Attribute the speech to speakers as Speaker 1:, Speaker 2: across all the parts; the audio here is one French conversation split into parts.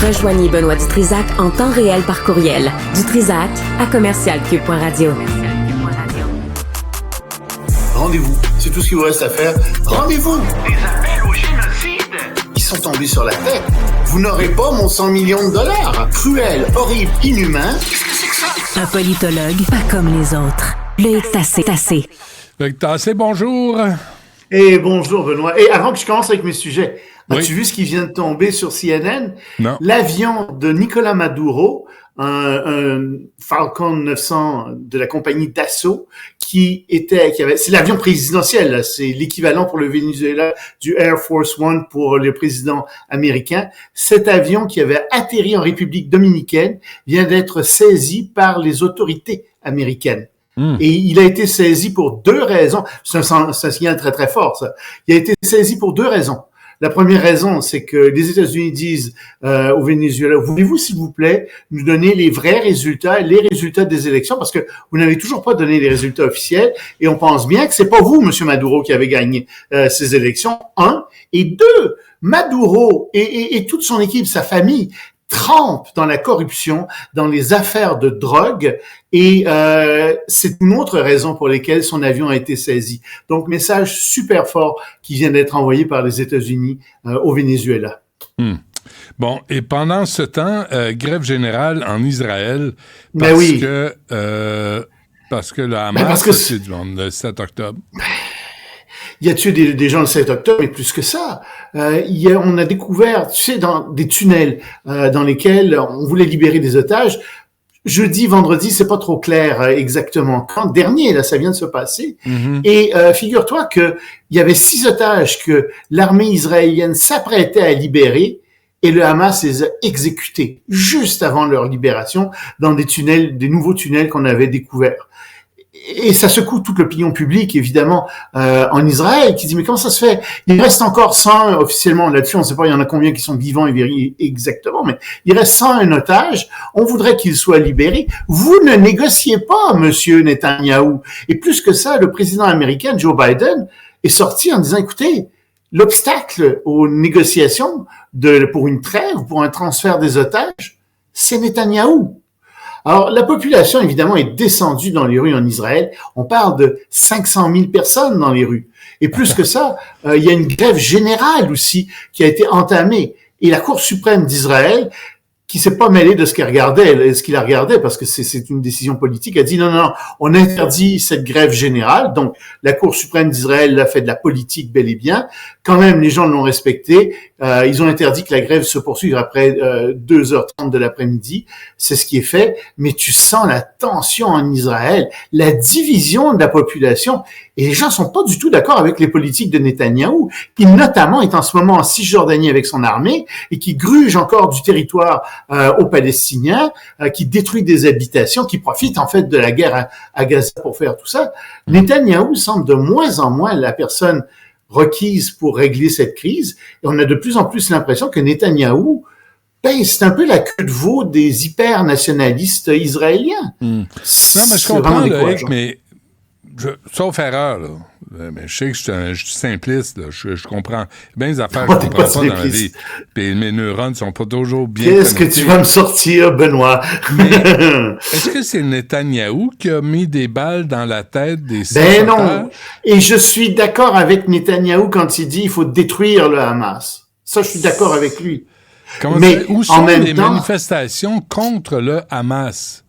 Speaker 1: Rejoignez Benoît Dutrisac en temps réel par courriel. Dutrisac@commercialcube.radio.
Speaker 2: Rendez-vous, c'est tout ce qu'il vous reste à faire. Rendez-vous!
Speaker 3: Des appels au génocide!
Speaker 2: Ils sont tombés sur la tête. Vous n'aurez pas mon 100 millions de dollars. Cruel, horrible, inhumain.
Speaker 3: Qu'est-ce que c'est que ça?
Speaker 1: Un politologue pas comme les autres. Loïc Tassé.
Speaker 4: Loïc Tassé, bonjour.
Speaker 2: Et bonjour Benoît. Et avant que je commence avec mes sujets,
Speaker 4: Oui.
Speaker 2: as-tu vu ce qui vient de tomber sur CNN?
Speaker 4: Non.
Speaker 2: L'avion de Nicolas Maduro, un Falcon 900 de la compagnie Dassault, c'est l'avion présidentiel, là. C'est l'équivalent pour le Venezuela du Air Force One pour le président américain. Cet avion qui avait atterri en République dominicaine vient d'être saisi par les autorités américaines. Et il a été saisi pour deux raisons. C'est un signal très très fort, ça. Il a été saisi pour deux raisons. La première raison, c'est que les États-Unis disent au Venezuela, voulez-vous, s'il vous plaît, nous donner les vrais résultats, les résultats des élections, parce que vous n'avez toujours pas donné les résultats officiels, et on pense bien que c'est pas vous, Monsieur Maduro, qui avez gagné ces élections, un. Et deux, Maduro et toute son équipe, sa famille, trempe dans la corruption, dans les affaires de drogue, et c'est une autre raison pour laquelle son avion a été saisi. Donc, message super fort qui vient d'être envoyé par les États-Unis au Venezuela.
Speaker 4: Bon, et pendant ce temps, grève générale en Israël,
Speaker 2: Ben oui.
Speaker 4: parce que le Hamas, c'est le 7 octobre.
Speaker 2: Il a tué des gens le 7 octobre, mais plus que ça. On a découvert, tu sais, dans des tunnels dans lesquels on voulait libérer des otages. Jeudi, vendredi, c'est pas trop clair exactement quand. Dernier, là, ça vient de se passer. Et figure-toi que il y avait 6 otages que l'armée israélienne s'apprêtait à libérer, et le Hamas les a exécutés juste avant leur libération dans des tunnels, des nouveaux tunnels qu'on avait découverts. Et ça secoue tout l'opinion publique, évidemment, en Israël, qui dit, mais comment ça se fait? Il reste encore 100, officiellement, là-dessus, on ne sait pas, il y en a combien qui sont vivants exactement, mais il reste 101 otages. On voudrait qu'ils soient libérés. Vous ne négociez pas, monsieur Netanyahou. Et plus que ça, le président américain, Joe Biden, est sorti en disant, écoutez, l'obstacle aux négociations pour une trêve, pour un transfert des otages, c'est Netanyahou. Alors, la population, évidemment, est descendue dans les rues en Israël. On parle de 500 000 personnes dans les rues. Et plus que ça, il y a une grève générale aussi qui a été entamée. Et la Cour suprême d'Israël, qui s'est pas mêlée de ce qu'il a regardé, parce que c'est une décision politique, a dit non, on interdit cette grève générale. Donc, la Cour suprême d'Israël a fait de la politique bel et bien. Quand même, les gens l'ont respecté. Ils ont interdit que la grève se poursuive après 2h30 de l'après-midi. C'est ce qui est fait. Mais tu sens la tension en Israël, la division de la population. Et les gens sont pas du tout d'accord avec les politiques de Netanyahou, qui notamment est en ce moment en Cisjordanie avec son armée et qui gruge encore du territoire aux Palestiniens, qui détruit des habitations, qui profite en fait de la guerre à Gaza pour faire tout ça. Netanyahou semble de moins en moins la personne requise pour régler cette crise. Et on a de plus en plus l'impression que Netanyahou, c'est un peu la queue de veau des hyper-nationalistes israéliens.
Speaker 4: Non, mais je comprends, Loïc, mais sauf erreur, là. Mais je sais que je suis simpliste, là. Je comprends bien les affaires que je comprends pas dans la vie. Puis mes neurones sont pas toujours bien
Speaker 2: Qu'est-ce
Speaker 4: connectés.
Speaker 2: que tu vas me sortir, Benoît?
Speaker 4: Mais est-ce que c'est Netanyahou qui a mis des balles dans la tête des
Speaker 2: Ben non. Et je suis d'accord avec Netanyahou quand il dit il faut détruire le Hamas. Ça, je suis d'accord avec lui.
Speaker 4: Mais où sont les manifestations contre le Hamas?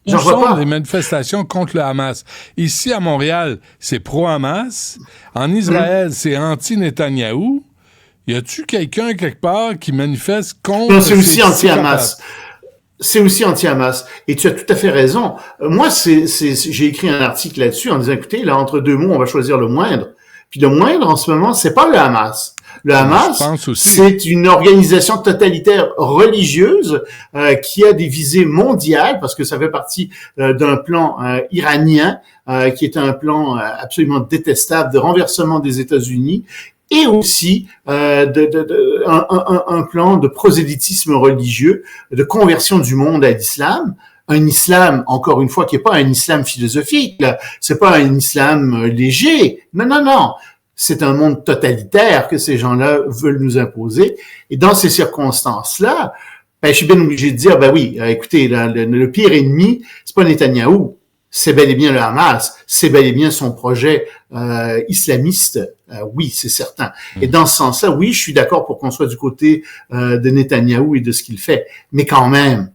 Speaker 4: Où sont les manifestations contre le Hamas? Ici, à Montréal, c'est pro-Hamas. En Israël, c'est anti-Netanyahou. Y a-tu quelqu'un, quelque part, qui manifeste contre...
Speaker 2: Non, c'est aussi anti-Hamas. C'est aussi anti-Hamas. Et tu as tout à fait raison. Moi, j'ai écrit un article là-dessus en disant, écoutez, là, entre deux mots, on va choisir le moindre. Puis le moindre, en ce moment, c'est pas le Hamas. Le Hamas, c'est une organisation totalitaire religieuse qui a des visées mondiales parce que ça fait partie d'un plan iranien qui est un plan absolument détestable de renversement des États-Unis et aussi un plan de prosélytisme religieux, de conversion du monde à l'islam. Un islam, encore une fois, qui est pas un islam philosophique, là. C'est pas un islam léger. Non. C'est un monde totalitaire que ces gens-là veulent nous imposer. Et dans ces circonstances-là, je suis bien obligé de dire, oui, écoutez, le pire ennemi, c'est pas Netanyahou, c'est bel et bien le Hamas, c'est bel et bien son projet islamiste. Oui, c'est certain. Et dans ce sens-là, oui, je suis d'accord pour qu'on soit du côté de Netanyahou et de ce qu'il fait. Mais quand même,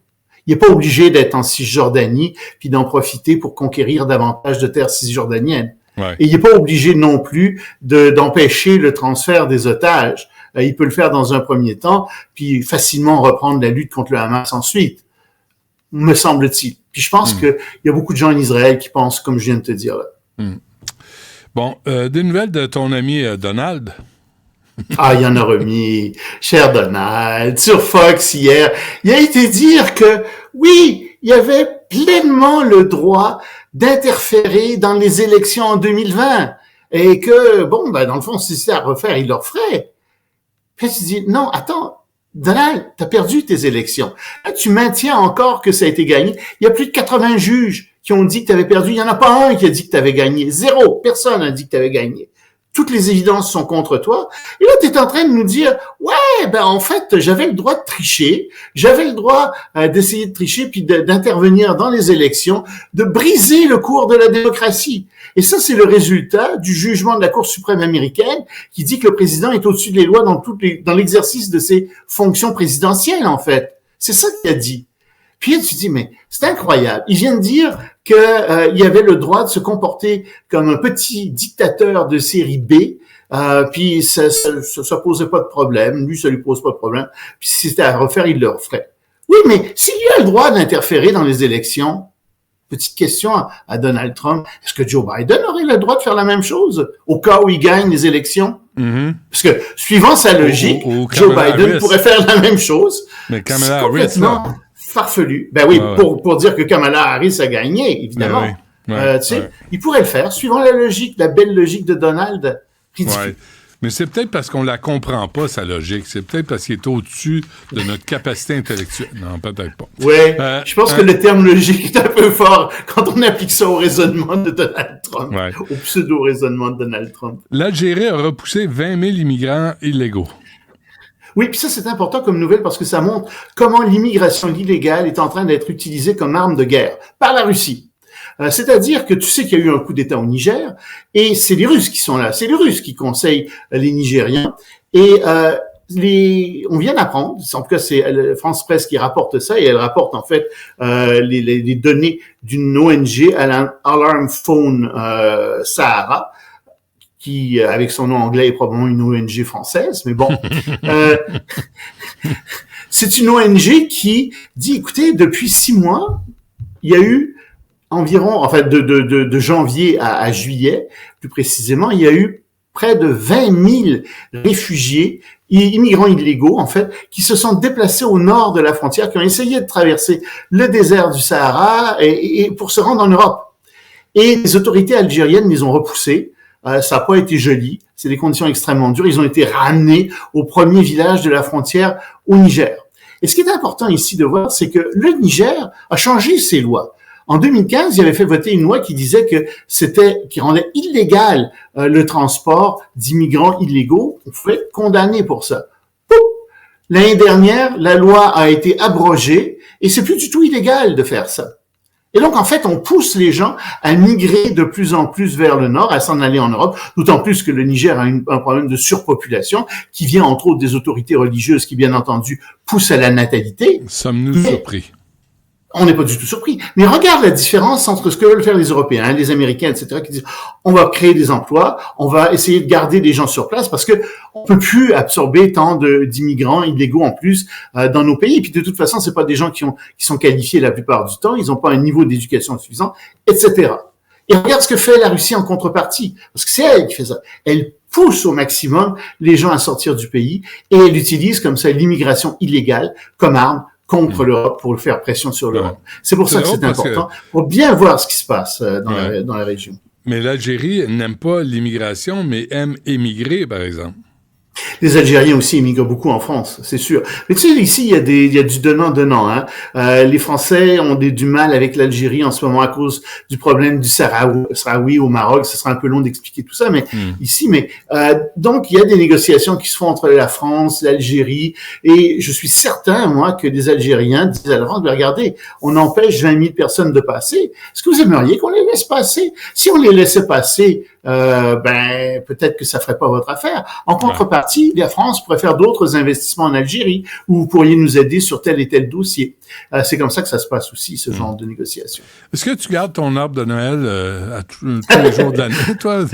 Speaker 2: il n'est pas obligé d'être en Cisjordanie puis d'en profiter pour conquérir davantage de terres cisjordaniennes.
Speaker 4: Ouais.
Speaker 2: Et il n'est pas obligé non plus d'empêcher le transfert des otages. Il peut le faire dans un premier temps, puis facilement reprendre la lutte contre le Hamas ensuite, me semble-t-il. Puis je pense qu'il y a beaucoup de gens en Israël qui pensent comme je viens de te dire là.
Speaker 4: Bon, des nouvelles de ton ami Donald?
Speaker 2: Il en a remis, cher Donald, sur Fox hier. Il a été dire que, oui, il avait pleinement le droit d'interférer dans les élections en 2020. Et que, dans le fond, si c'était à refaire, il le referait. Puis tu dis, non, attends, Donald, t'as perdu tes élections. Là, tu maintiens encore que ça a été gagné. Il y a plus de 80 juges qui ont dit que tu avais perdu. Il n'y en a pas un qui a dit que tu avais gagné. Zéro. Personne n'a dit que tu avais gagné. Toutes les évidences sont contre toi. Et là, tu es en train de nous dire, en fait, j'avais le droit de tricher, j'avais le droit d'essayer de tricher puis d'intervenir dans les élections, de briser le cours de la démocratie. Et ça, c'est le résultat du jugement de la Cour suprême américaine qui dit que le président est au-dessus des lois dans l'exercice de ses fonctions présidentielles, en fait. C'est ça qu'il a dit. Puis tu te dis, mais c'est incroyable. Il vient de dire qu'il y avait le droit de se comporter comme un petit dictateur de série B, puis ça posait pas de problème. Lui, ça lui pose pas de problème. Puis si c'était à refaire, il le referait. Oui, mais s'il a le droit d'interférer dans les élections, petite question à Donald Trump, est-ce que Joe Biden aurait le droit de faire la même chose au cas où il gagne les élections? Parce que, suivant sa logique, Joe Biden pourrait faire la même chose.
Speaker 4: Mais Kamala Harris,
Speaker 2: farfelu. Pour dire que Kamala Harris a gagné, évidemment. Il pourrait le faire, suivant la logique, la belle logique de Donald.
Speaker 4: Ouais. Mais c'est peut-être parce qu'on la comprend pas, sa logique. C'est peut-être parce qu'il est au-dessus de notre capacité intellectuelle. Non, peut-être pas.
Speaker 2: Ouais. Je pense que le terme logique est un peu fort quand on applique ça au raisonnement de Donald Trump. Ouais. Au pseudo-raisonnement de Donald Trump.
Speaker 4: L'Algérie a repoussé 20 000 immigrants illégaux.
Speaker 2: Oui, puis ça, c'est important comme nouvelle parce que ça montre comment l'immigration illégale est en train d'être utilisée comme arme de guerre par la Russie. C'est-à-dire que tu sais qu'il y a eu un coup d'État au Niger et c'est les Russes qui sont là. C'est les Russes qui conseillent les Nigériens. Et on vient d'apprendre, en tout cas c'est France Presse qui rapporte ça et elle rapporte en fait les données d'une ONG, Alarm Phone Sahara, qui, avec son nom anglais, est probablement une ONG française, mais bon. C'est une ONG qui dit, écoutez, depuis 6 mois, il y a eu environ, de janvier à juillet, plus précisément, il y a eu près de 20 000 réfugiés, immigrants illégaux, en fait, qui se sont déplacés au nord de la frontière, qui ont essayé de traverser le désert du Sahara et pour se rendre en Europe. Et les autorités algériennes les ont repoussés. Ça n'a pas été joli. C'est des conditions extrêmement dures. Ils ont été ramenés au premier village de la frontière au Niger. Et ce qui est important ici de voir, c'est que le Niger a changé ses lois. En 2015, il avait fait voter une loi qui disait que qui rendait illégal le transport d'immigrants illégaux. On pouvait être condamné pour ça. L'année dernière, la loi a été abrogée et c'est plus du tout illégal de faire ça. Et donc, en fait, on pousse les gens à migrer de plus en plus vers le nord, à s'en aller en Europe, d'autant plus que le Niger a un problème de surpopulation qui vient, entre autres, des autorités religieuses qui, bien entendu, poussent à la natalité.
Speaker 4: Sommes-nous surpris?
Speaker 2: On n'est pas du tout surpris. Mais regarde la différence entre ce que veulent faire les Européens, les Américains, etc., qui disent on va créer des emplois, on va essayer de garder des gens sur place parce que on peut plus absorber tant d'immigrants illégaux en plus dans nos pays. Et puis de toute façon, c'est pas des gens qui sont qualifiés la plupart du temps, ils n'ont pas un niveau d'éducation suffisant, etc. Et regarde ce que fait la Russie en contrepartie, parce que c'est elle qui fait ça. Elle pousse au maximum les gens à sortir du pays et elle utilise comme ça l'immigration illégale comme arme contre l'Europe pour faire pression sur l'Europe. C'est pour ça que c'est important, pour bien voir ce qui se passe dans la région.
Speaker 4: Mais l'Algérie n'aime pas l'immigration, mais aime émigrer, par exemple.
Speaker 2: Les Algériens aussi émigrent beaucoup en France, c'est sûr. Mais tu sais, ici, il y a du donnant-donnant. Hein. Les Français ont du mal avec l'Algérie en ce moment à cause du problème du Sahraoui au Maroc. Ce sera un peu long d'expliquer tout ça, mais donc il y a des négociations qui se font entre la France, l'Algérie, et je suis certain, moi, que des Algériens disent à la France, regardez, on empêche 20 000 personnes de passer. Est-ce que vous aimeriez qu'on les laisse passer? Si on les laissait passer, peut-être que ça ferait pas votre affaire. En contrepartie, la France pourrait faire d'autres investissements en Algérie où vous pourriez nous aider sur tel et tel dossier. C'est comme ça que ça se passe aussi, ce genre de négociation.
Speaker 4: Est-ce que tu gardes ton arbre de Noël à tous les jours de l'année, toi?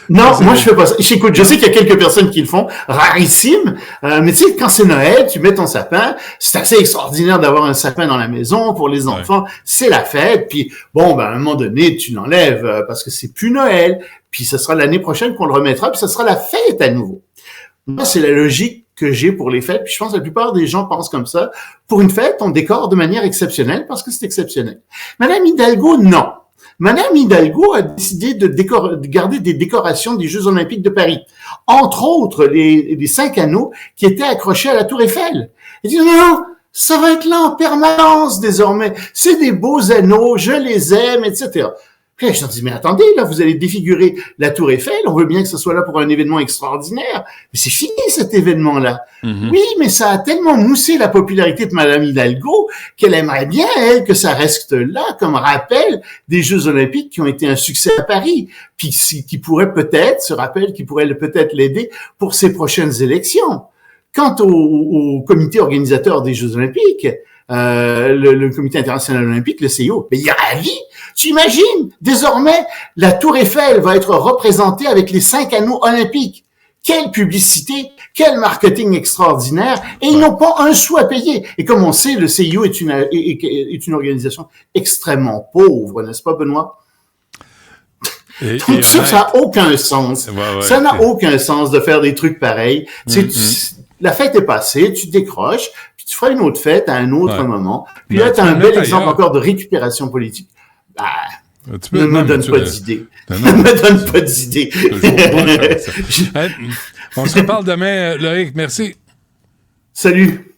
Speaker 2: Non, moi je fais pas ça. Écoute, je sais qu'il y a quelques personnes qui le font, rarissime, mais tu sais, quand c'est Noël, tu mets ton sapin, c'est assez extraordinaire d'avoir un sapin dans la maison pour les enfants, c'est la fête, puis bon, à un moment donné, tu l'enlèves parce que c'est plus Noël, puis ce sera l'année prochaine qu'on le remettra, puis ce sera la fête à nouveau. Moi, c'est la logique que j'ai pour les fêtes, puis je pense que la plupart des gens pensent comme ça. Pour une fête, on décore de manière exceptionnelle parce que c'est exceptionnel. Madame Hidalgo, non. Madame Hidalgo a décidé de garder des décorations des Jeux Olympiques de Paris. Entre autres, les 5 anneaux qui étaient accrochés à la Tour Eiffel. Elle dit non, ça va être là en permanence désormais. C'est des beaux anneaux, je les aime, etc. Puis là, je leur dis, mais attendez, là, vous allez défigurer la Tour Eiffel, on veut bien que ce soit là pour un événement extraordinaire, mais c'est fini cet événement-là. Mm-hmm. Oui, mais ça a tellement moussé la popularité de Madame Hidalgo qu'elle aimerait bien, elle, que ça reste là comme rappel des Jeux Olympiques qui ont été un succès à Paris, puis qui pourrait peut-être, ce rappel qui pourrait peut-être l'aider pour ses prochaines élections. Quant au comité organisateur des Jeux Olympiques, le comité international olympique, le CIO, mais il est ravi. Tu imagines, désormais, la Tour Eiffel va être représentée avec les 5 anneaux olympiques. Quelle publicité, quel marketing extraordinaire, et ils n'ont pas un sou à payer. Et comme on sait, le CIO est une organisation extrêmement pauvre, n'est-ce pas, Benoît? Donc ça n'a aucun sens. Ça n'a aucun sens de faire des trucs pareils. La fête est passée, tu décroches, puis tu feras une autre fête à un autre moment. Puis là, tu as un bel exemple encore de récupération politique. Ne me donne pas d'idée. Ne me donne pas d'idée.
Speaker 4: On se reparle demain, Loïc. Merci.
Speaker 2: Salut.